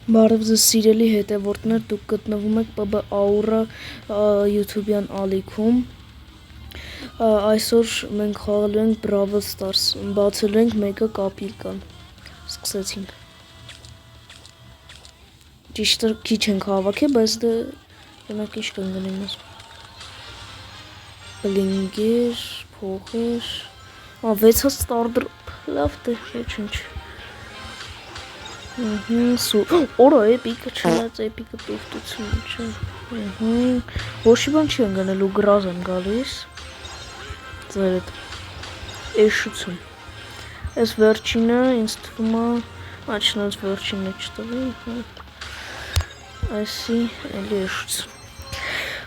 Բարև ձեզ սիրելի հետևորդներ, դուք գտնվում եք ՊԲ Aura YouTube-յան ալիքում։ Այսօր մենք խաղալու ենք Brawl Stars, բացելու ենք մեկը կապիկան։ Սկսեցինք։ Ճիշտ է, քիչ ենք հավաքել, բայց դե գնանք ինչ կընկնենք մեզ։ Բլինգեր, փողեր, 6-ը ստարտեր, լավ դե, ոչինչ։ Օրա էպիկը չնայած էպիկը տուֆտություն չէ։ Ոչի բան չի ընկնելու, գրազ եմ գալիս։ Ձեր հետ էշություն։ Այս վերջինը ինձ թվում է, չնայած վերջինը չտվի, այսի էլի էշություն։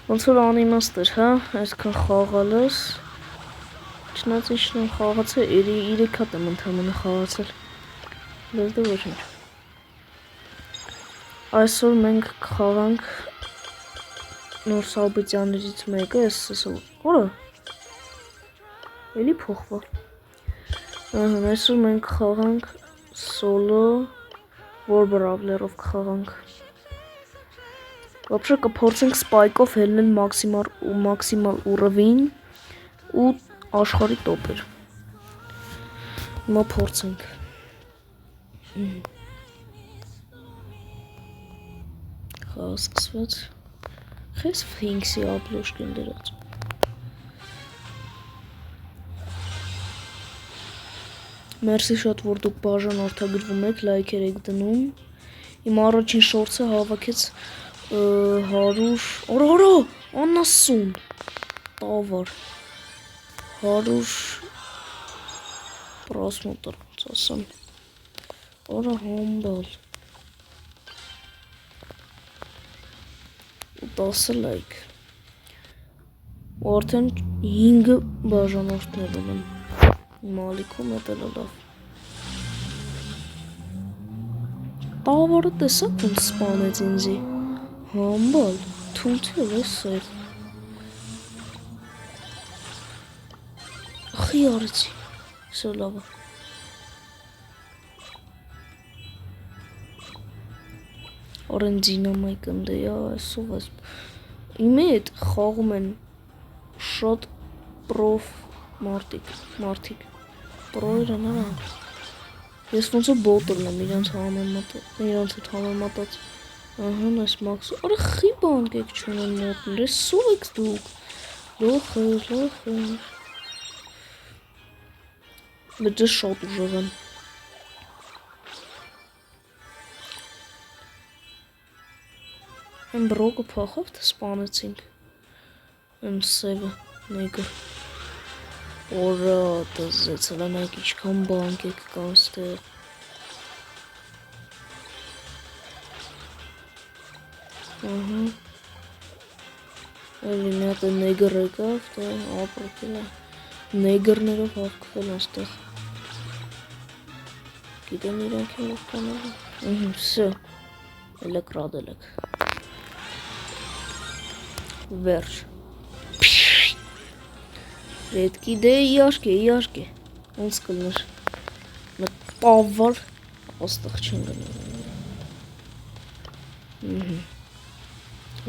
Ոնց որ անիմաստ էր, հա, այսքան խաղալս, չնայած ինչն եմ խաղացել, 3 հատ եմ ընդհանրապես խաղացել, բայց դե ոչինչ։ Այսօր մենք կխաղանք նոր սաբիտյաներից մեկը, օրա, էլի փոխվա։ Այսօր մենք կխաղանք սոլո, որ բրավլերով կխաղանք։ Вообще կփորձենք սպայկով հելնել մաքսիմալ ուռովին ու աշխարհի տոպեր։ Հիմա փորձենք։ Խաղ սկսվեց։ Խես ֆինքսի ապլոշկին դրած։ Մերսի շատ, որ դուք բաժան արտագրվում եք, լայքեր եք դնում։ Իմ առաջին շորցը հավաքեց 100, օրա, անասուն, տավար, 100 պրասմոտր, ասեմ, օրա համբալ, 10 լայք, ու արդեն 5 բաժանորդներ ունեմ, իմ ալիքում էտել է լավ, տավարը տեսակ ոնց սպանեց ինձի, համբալ, թունթել է սեր, խի արեցի, սա լավը, Արեն դինամայք ընդեյա այսով այս, իմ հետ խաղում են շատ պրոֆ մարդիկ, պրոեր են արա, ես ոնց որ բոտերն եմ իրանց հետ համեմատած, ահան այս մաքս, արա խի բանք եք չունեն մոտներ, ես սով եք դուք, լոխեր, բայց ես շատ ուժեղ եմ, Եմ բրոգը փախավ, թե սպանեցինք, եմ սևը, նեգր, օրա, տզեց, հլանայք իչքան բանք եք կան ստեղ, էլի մի հատ է նեգր եկավ, թե ապրոքել է, նեգրներով հավկվել աստեղ, գիտեմ իրանք եմ ովկանել, սը, էլեք ռադել եք, վերջ, պետքի դե իաշկ է, ոնց կլներ, մեկ տավար, աստեղ չեն գնել,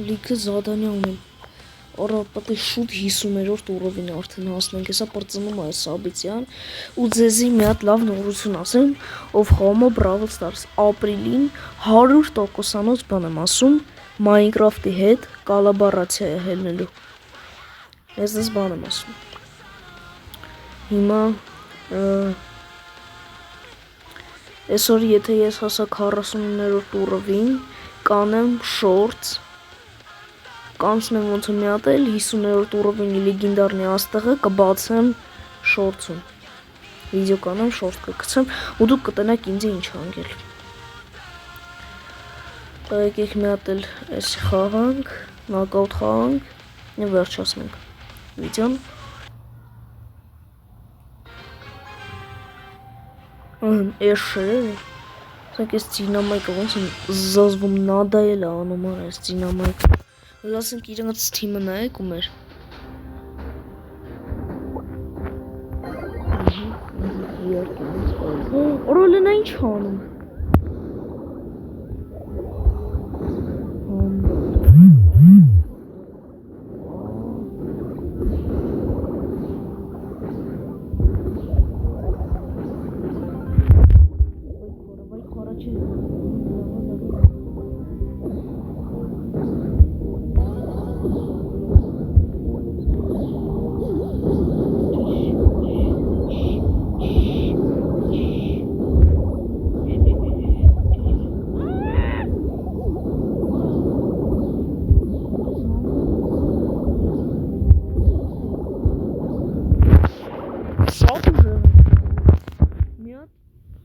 լիքը զադանյա ունեմ, արա պատի շուտ 50-րդ ուռովին արդեն հասնենք, եսա պրծնում այս սաբիտյան, ու ձեզի մի հատ լավ նորություն ասեմ, ով խաղում է Brawl Stars, ապրիլին 100%-անոց բան եմ ասում, Minecraft-ի հետ կալաբարացիա է հելնելու, ես դες բան եմ ասում, հիմա, այսօր եթե ես հասակ 40-րդ ուռովին, կանեմ շորց, կանցնեմ ոնց մի հատ էլ 50-րդ ուռովինի լեգենդարնի աստեղը կբացեմ շորցում, վիդեո կանեմ շորց կգցեմ, ու դուք կտնեք ինձի ինչ անգել, եկեք մի հատ էլ այս խաղանք, նոկաուտ խաղանք, և վերջացնենք վիդեոն, էշ շրեր, սանք ես դինամայկը ոնց եմ զազվում նադա էլ է անումար այս դինամայկը, լասենք իրանց թիմը նայեք ու մեր, Օրը լենա ինչ հանում,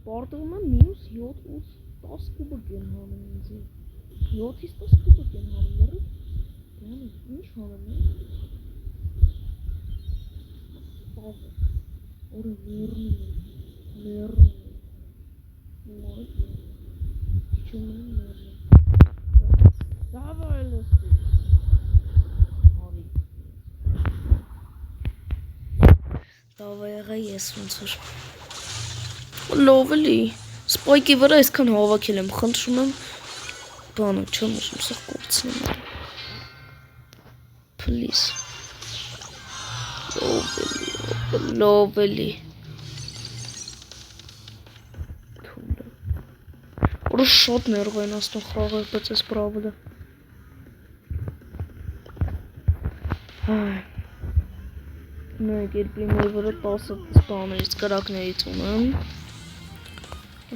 Պարտվում եմ մինուս 7 ու 10 կուբակ են հանում ինձի։ 7-ից 10 կուբակ են հանում, լրի։ Դանի, ինչ հանում է։ Պաղը, որը ներնում է։ Մարդ չում եմ ներնում։ Դավայ լսի։ Արի։ Դավայ եղա ես ոնց որ։ Լավ էլի։ Սպայկի վրա այսքան հավաքել եմ, խնդրում եմ։ Բանը չեմ ուզում սա կորցնեմ։ Please։ Լավ էլի։ Թուլը։ Որը շատ ներվ են ասնում խաղը, բայց ես բրավը։ Նայք երբիմի վրա 10 բաներից կրակներից ունեմ։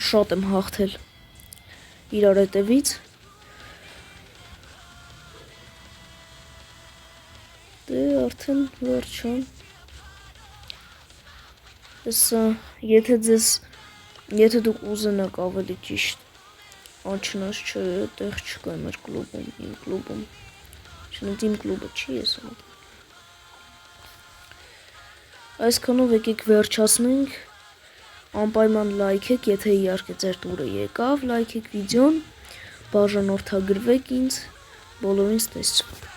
Շատ եմ հաղթել իրար հետևից։ Դե արդեն վերջան։ Եթե դուք ուզենաք ավելի ճիշտ անչնած չէ, տեղ չկա մեր կլուբում, իմ կլուբում։ Չնայած իմ կլուբը չի ես անում։ Այսքանով եկեք վերջացնենք, անպայման լայքեք, եթե իհարկե ձեր տուրը եկավ, լայքեք վիդեոն, բաժանորդագրվեք ինձ, բոլորին ստեսություն։